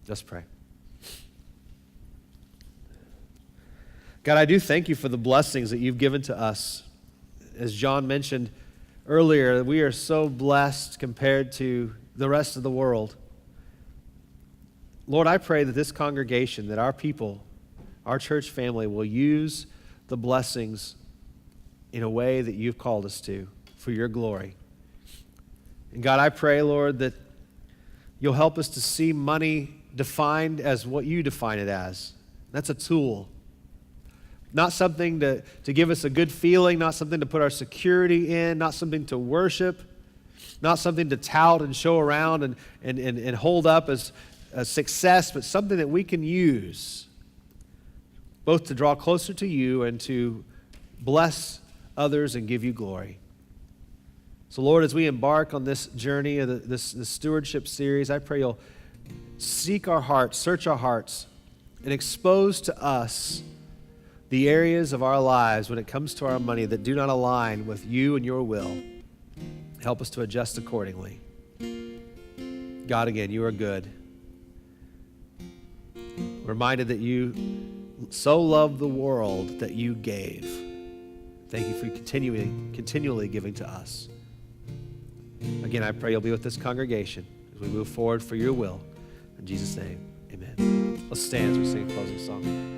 Let's pray. God, I do thank you for the blessings that you've given to us. As John mentioned earlier, we are so blessed compared to the rest of the world. Lord, I pray that this congregation, that our people, our church family will use the blessings in a way that you've called us to for your glory. And God, I pray, Lord, that you'll help us to see money defined as what you define it as. That's a tool. Not something to give us a good feeling, not something to put our security in, not something to worship, not something to tout and show around and hold up as a success, but something that we can use both to draw closer to you and to bless others and give you glory. So Lord, as we embark on this journey of this stewardship series, I pray you'll seek our hearts, search our hearts, and expose to us the areas of our lives when it comes to our money that do not align with you and your will. Help us to adjust accordingly. God, again, you are good. Reminded that you so loved the world that you gave. Thank you for continually giving to us. Again, I pray you'll be with this congregation as we move forward for your will. In Jesus' name, amen. Let's stand as we sing a closing song.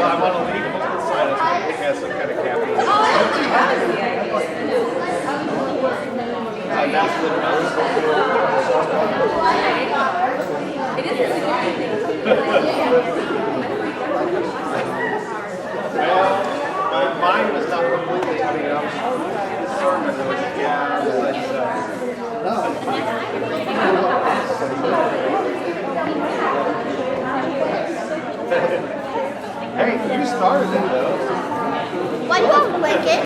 I want to leave them on the side. I think it has some kind of caffeine. That's the nose. Well, mine was not completely. I mean, I was sort of. Yeah, hey, you started it though. Why do you have a blanket?